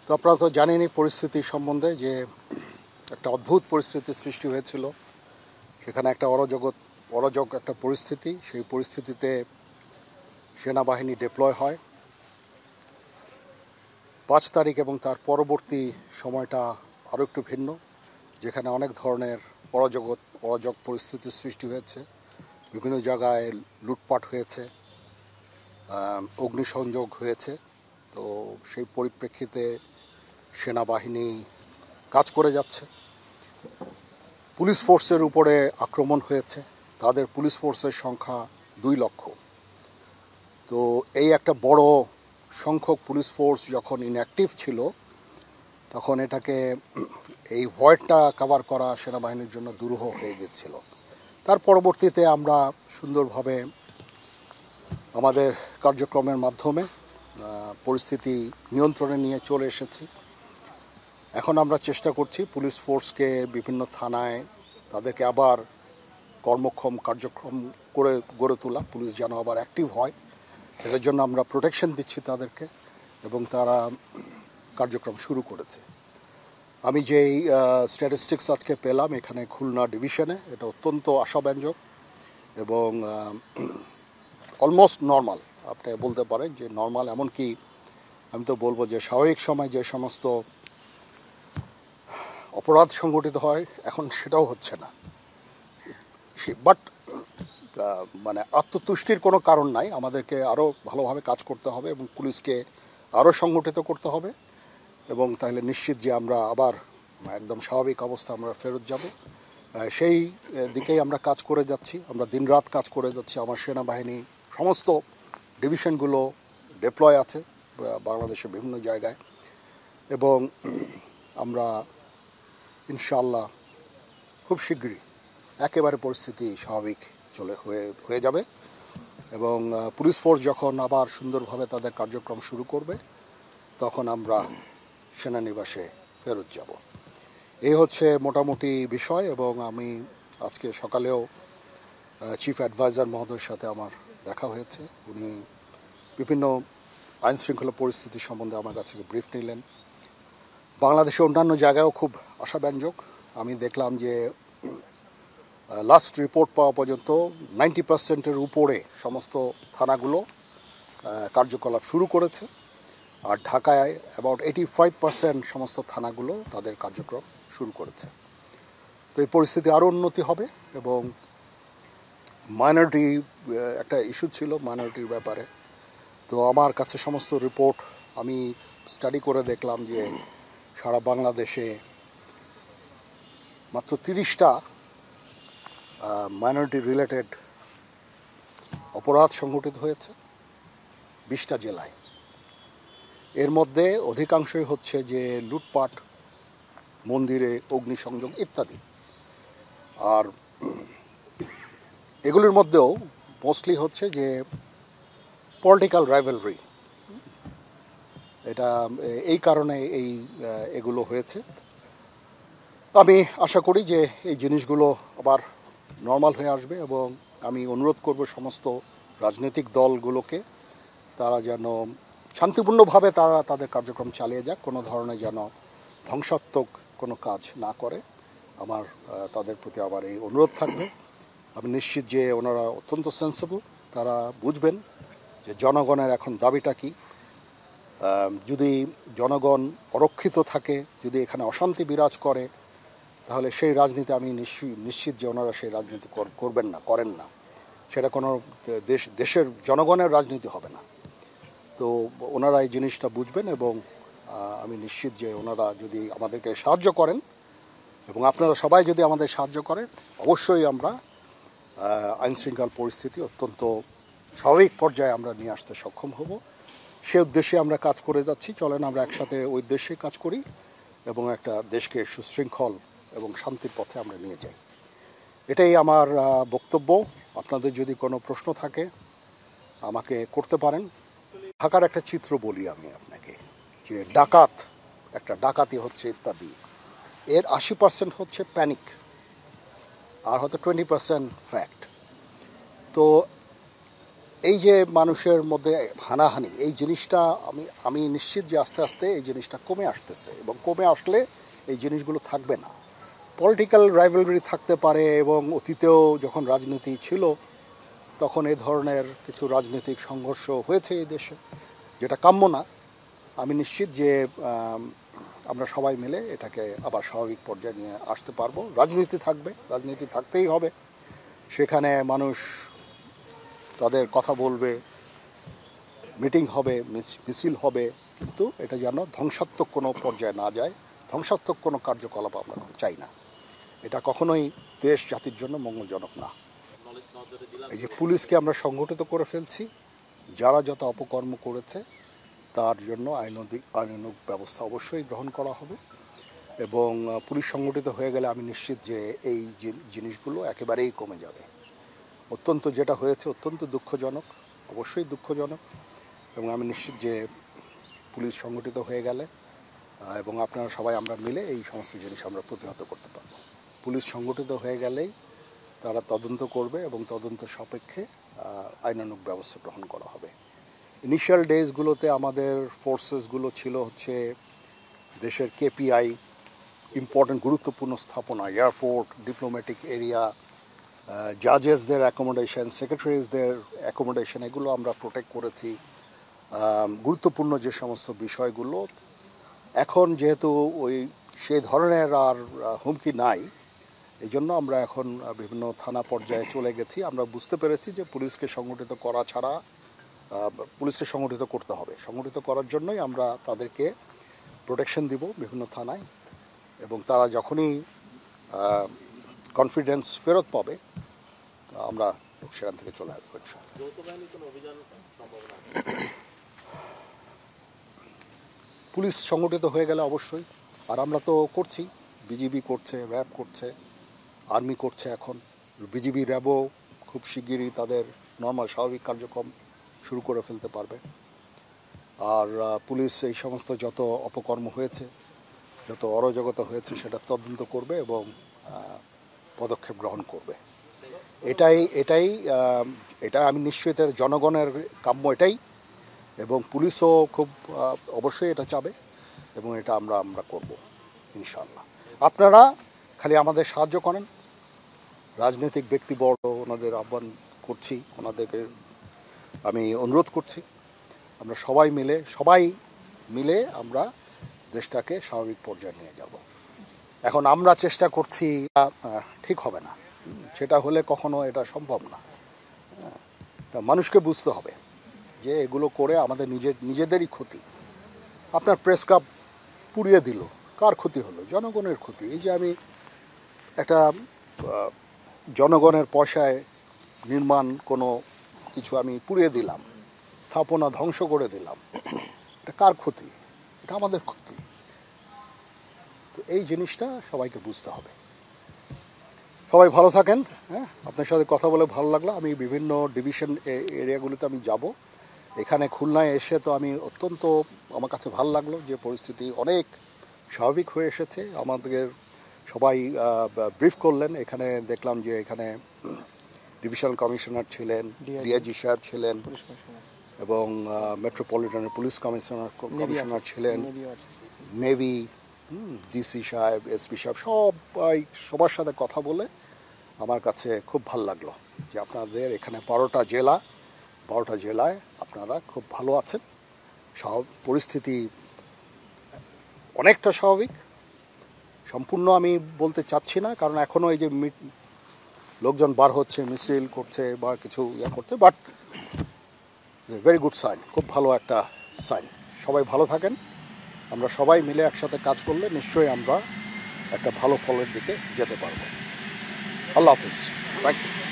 তো আপনারা তো জানেনই পরিস্থিতি সম্বন্ধে যে একটা অদ্ভুত পরিস্থিতি সৃষ্টি হয়েছিল। সেখানে একটা অরাজক একটা পরিস্থিতি, সেই পরিস্থিতিতে সেনাবাহিনী ডিপ্লয় হয় 5 তারিখ এবং তার পরবর্তী সময়টা আরও একটু ভিন্ন, যেখানে অনেক ধরনের অরাজক পরিস্থিতির সৃষ্টি হয়েছে। বিভিন্ন জায়গায় লুটপাট হয়েছে, অগ্নিসংযোগ হয়েছে। তো সেই পরিপ্রেক্ষিতে সেনাবাহিনী কাজ করে যাচ্ছে। পুলিশ ফোর্সের উপরে আক্রমণ হয়েছে, তাদের পুলিশ ফোর্সের সংখ্যা 2 লক্ষ। তো এই একটা বড় সংখ্যক পুলিশ ফোর্স যখন ইনঅ্যাক্টিভ ছিল, তখন এটাকে এই ভয়েডটা কভার করা সেনাবাহিনীর জন্য দুরূহ হয়ে গেছিল। তার পরবর্তীতে আমরা সুন্দরভাবে আমাদের কার্যক্রমের মাধ্যমে পরিস্থিতি নিয়ন্ত্রণে নিয়ে চলে এসেছি। এখন আমরা চেষ্টা করছি পুলিশ ফোর্সকে বিভিন্ন থানায় তাদেরকে আবার কর্মক্ষম কার্যক্রম করে গড়ে তোলা, পুলিশ যেন আবার অ্যাক্টিভ হয়, এটার জন্য আমরা প্রোটেকশন দিচ্ছি তাদেরকে, এবং তারা কার্যক্রম শুরু করেছে। আমি যেই স্ট্যাটিস্টিক্স আজকে পেলাম এখানে খুলনা ডিভিশনে, এটা অত্যন্ত আশাব্যঞ্জক এবং অলমোস্ট নর্মাল, আপনি বলতে পারেন যে নর্মাল। এমনকি আমি তো বলবো যে স্বাভাবিক সময় যে সমস্ত অপরাধ সংগঠিত হয় এখন সেটাও হচ্ছে না। বাট মানে আত্মতুষ্টির কোনো কারণ নাই, আমাদেরকে আরও ভালোভাবে কাজ করতে হবে এবং পুলিশকে আরও সংগঠিত করতে হবে, এবং তাহলে নিশ্চিত যে আমরা আবার একদম স্বাভাবিক অবস্থা আমরা ফেরত যাব। সেই দিকেই আমরা কাজ করে যাচ্ছি, আমরা দিনরাত কাজ করে যাচ্ছি। আমার সেনাবাহিনী সমস্ত ডিভিশনগুলো ডিপ্লয় আছে বাংলাদেশের বিভিন্ন জায়গায়, এবং আমরা ইনশাআল্লাহ খুব শীঘ্রই একেবারে পরিস্থিতি স্বাভাবিক হয়ে যাবে, এবং পুলিশ ফোর্স যখন আবার সুন্দরভাবে তাদের কার্যক্রম শুরু করবে তখন আমরা সেনানিবাসে ফেরত যাব। এই হচ্ছে মোটামুটি বিষয়। এবং আমি আজকে সকালেও চিফ অ্যাডভাইজার মহোদয়ের সাথে আমার দেখা হয়েছে। উনি বিভিন্ন আইন শৃঙ্খলা পরিস্থিতি সম্বন্ধে আমার কাছে ব্রিফ নিলেন। বাংলাদেশের অন্যান্য জায়গায়ও খুব আশাব্যঞ্জক। আমি দেখলাম যে লাস্ট রিপোর্ট পাওয়া পর্যন্ত 90%-এর উপরে সমস্ত থানাগুলো কার্যকলাপ শুরু করেছে, আর ঢাকায় অ্যাবাউট 85% সমস্ত থানাগুলো তাদের কার্যক্রম শুরু করেছে। তো এই পরিস্থিতি আরও উন্নতি হবে। এবং মাইনরিটি একটা ইস্যু ছিল, মাইনরিটির ব্যাপারে তো আমার কাছে সমস্ত রিপোর্ট আমি স্টাডি করে দেখলাম যে সারা বাংলাদেশে মাত্র 30টা মাইনরিটি রিলেটেড অপরাধ সংঘটিত হয়েছে 20টা জেলায়। এর মধ্যে অধিকাংশই হচ্ছে যে লুটপাট, মন্দিরে অগ্নিসংযোগ ইত্যাদি। আর এগুলির মধ্যেও মোস্টলি হচ্ছে যে পলিটিক্যাল রাইভালরি, এটা এই কারণে এগুলো হয়েছে। আমি আশা করি যে এই জিনিসগুলো আবার নর্মাল হয়ে আসবে, এবং আমি অনুরোধ করব সমস্ত রাজনৈতিক দলগুলোকে তারা যেন শান্তিপূর্ণভাবে তাদের কার্যক্রম চালিয়ে যাক, কোনো ধরনের যেন ধ্বংসাত্মক কোনো কাজ না করে। আমার তাদের প্রতি আবার এই অনুরোধ থাকবে। আমি নিশ্চিত যে ওনারা অত্যন্ত সেন্সিবল, তারা বুঝবেন যে জনগণের এখন দাবিটা কী। যদি জনগণ অরক্ষিত থাকে, যদি এখানে অশান্তি বিরাজ করে, তাহলে সেই রাজনীতি আমি নিশ্চিত যে ওনারা সেই রাজনীতি করেন না। সেটা কোনো দেশের জনগণের রাজনীতি হবে না। তো ওনারা এই জিনিসটা বুঝবেন, এবং আমি নিশ্চিত যে ওনারা যদি আমাদেরকে সাহায্য করেন এবং আপনারা সবাই যদি আমাদের সাহায্য করেন, অবশ্যই আমরা আইনশৃঙ্খলা পরিস্থিতি অত্যন্ত স্বাভাবিক পর্যায়ে আমরা নিয়ে আসতে সক্ষম হব। সে উদ্দেশ্যে আমরা কাজ করে যাচ্ছি। চলেন আমরা একসাথে ওই উদ্দেশ্যে কাজ করি এবং একটা দেশকে সুশৃঙ্খল এবং শান্তির পথে আমরা নিয়ে যাই। এটাই আমার বক্তব্য। আপনাদের যদি কোনো প্রশ্ন থাকে আমাকে করতে পারেন। ঢাকার একটা চিত্র বলি আমি আপনাকে, যে ডাকাতি হচ্ছে ইত্যাদি, এর 80% হচ্ছে প্যানিক, আর হয়তো 20% ফ্যাক্ট। তো এই যে মানুষের মধ্যে হানাহানি, এই জিনিসটা আমি নিশ্চিত যে আস্তে আস্তে এই জিনিসটা কমে আসতেছে, এবং কমে আসলে এই জিনিসগুলো থাকবে না। পলিটিক্যাল রাইভালরি থাকতে পারে, এবং অতীতেও যখন রাজনীতি ছিল তখন এই ধরনের কিছু রাজনৈতিক সংঘর্ষ হয়েছে এই দেশে, যেটা কাম্য না। আমি নিশ্চিত যে আমরা সবাই মিলে এটাকে আবার স্বাভাবিক পর্যায়ে নিয়ে আসতে পারবো। রাজনীতি থাকবে, রাজনীতি থাকতেই হবে, সেখানে মানুষ তাদের কথা বলবে, মিটিং হবে, মিছিল হবে, কিন্তু এটা যেন ধ্বংসাত্মক কোনো পর্যায়ে না যায়, ধ্বংসাত্মক কোনো কার্যকলাপ আমরা চাই না। এটা কখনোই দেশ জাতির জন্য মঙ্গলজনক না। এই যে পুলিশকে আমরা সংগঠিত করে ফেলছি, যারা যত অপকর্ম করেছে তার জন্য আইনানুগ ব্যবস্থা অবশ্যই গ্রহণ করা হবে, এবং পুলিশ সংগঠিত হয়ে গেলে আমি নিশ্চিত যে এই জিনিসগুলো একেবারেই কমে যাবে। যেটা হয়েছে অত্যন্ত দুঃখজনক, অবশ্যই দুঃখজনক, এবং আমি নিশ্চিত যে পুলিশ সংগঠিত হয়ে গেলে এবং আপনারা সবাই আমরা মিলে এই সমস্ত জিনিস আমরা প্রতিহত করতে পারব। পুলিশ সংগঠিত হয়ে গেলেই তারা তদন্ত করবে, এবং তদন্ত সাপেক্ষে আইনানুগ ব্যবস্থা গ্রহণ করা হবে। ইনিশিয়াল ডেজগুলোতে আমাদের ফোর্সেসগুলো ছিল হচ্ছে দেশের কেপিআই, ইম্পর্টেন্ট গুরুত্বপূর্ণ স্থাপনা, এয়ারপোর্ট, ডিপ্লোম্যাটিক এরিয়া, জাজেসদের অ্যাকোমোডেশন, সেক্রেটারিজদের অ্যাকোমোডেশন, এগুলো আমরা প্রোটেক্ট করেছি। গুরুত্বপূর্ণ যে সমস্ত বিষয়গুলো, এখন যেহেতু সেই ধরনের আর হুমকি নাই, এই জন্য আমরা এখন বিভিন্ন থানা পর্যায়ে চলে গেছি। আমরা বুঝতে পেরেছি যে পুলিশকে সংগঠিত করা ছাড়া, পুলিশকে সংগঠিত করতে হবে। সংগঠিত করার জন্যই আমরা তাদেরকে প্রোটেকশন দিব বিভিন্ন থানায়, এবং তারা যখনই কনফিডেন্স ফেরত পাবে আমরা সেখান থেকে চলে আসবো। পুলিশ সংগঠিত হয়ে গেলে অবশ্যই, আর আমরা তো করছি, বিজিবি করছে, র্যাব করছে, আর্মি করছে। এখন বিজিবি র্যাবও খুব শিগগিরই তাদের নর্মাল স্বাভাবিক কার্যক্রম শুরু করে ফেলতে পারবে। আর পুলিশ এই সমস্ত যত অপকর্ম হয়েছে, যত অরাজকতা হয়েছে, সেটা তদন্ত করবে এবং পদক্ষেপ গ্রহণ করবে। এটা আমি নিশ্চয়ই জনগণের কাম্য এটাই, এবং পুলিশও খুব অবশ্যই এটা চাবে, এবং এটা আমরা করব ইনশাআল্লাহ। আপনারা খালি আমাদের সাহায্য করেন, রাজনৈতিক ব্যক্তিবর্গ, ওনাদের আহ্বান করছি, ওনাদেরকে আমি অনুরোধ করছি, আমরা সবাই মিলে আমরা দেশটাকে স্বাভাবিক পর্যায়ে নিয়ে যাব। এখন আমরা চেষ্টা করছি, ঠিক হবে না, সেটা হলে কখনো এটা সম্ভব না। মানুষকে বুঝতে হবে যে এগুলো করে আমাদের নিজেদেরই ক্ষতি। আপনার প্রেস ক্লাব পুড়িয়ে দিল, কার ক্ষতি হলো? জনগণের ক্ষতি। এই যে আমি একটা জনগণের পয়সায় নির্মাণ কোনো কিছু আমি পুড়িয়ে দিলাম, স্থাপনা ধ্বংস করে দিলাম, এটা কার ক্ষতি? এটা আমাদের ক্ষতি। তো এই জিনিসটা সবাইকে বুঝতে হবে। সবাই ভালো থাকেন। হ্যাঁ, আপনার সাথে কথা বলে ভালো লাগলো। আমি বিভিন্ন ডিভিশন এরিয়াগুলিতে আমি যাব। এখানে খুলনায় এসে তো আমার কাছে ভালো লাগলো যে পরিস্থিতি অনেক স্বাভাবিক হয়ে এসেছে। আমাদের সবাই ব্রিফ করলেন। এখানে দেখলাম যে এখানে ডিভিশনাল কমিশনার ছিলেন, ডিআইজি সাহেব ছিলেন, এবং মেট্রোপলিটনের পুলিশ কমিশনার ছিলেন, নেভি, ডিসি সাহেব, এসপি সাহেব, সবার সাথে কথা বলে আমার কাছে খুব ভালো লাগলো যে আপনাদের এখানে 12টা জেলায় আপনারা খুব ভালো আছেন। পরিস্থিতি অনেকটা স্বাভাবিক, সম্পূর্ণ আমি বলতে চাচ্ছি না, কারণ এখনও এই যে লোকজন বার হচ্ছে, মিছিল করছে বা কিছু করছে, বাট ভেরি গুড সাইন, খুব ভালো একটা সাইন। সবাই ভালো থাকেন। আমরা সবাই মিলে একসাথে কাজ করলে নিশ্চয়ই আমরা একটা ভালো ফলের দিকে যেতে পারবো। আল্লাহ হাফিজ। Thank you.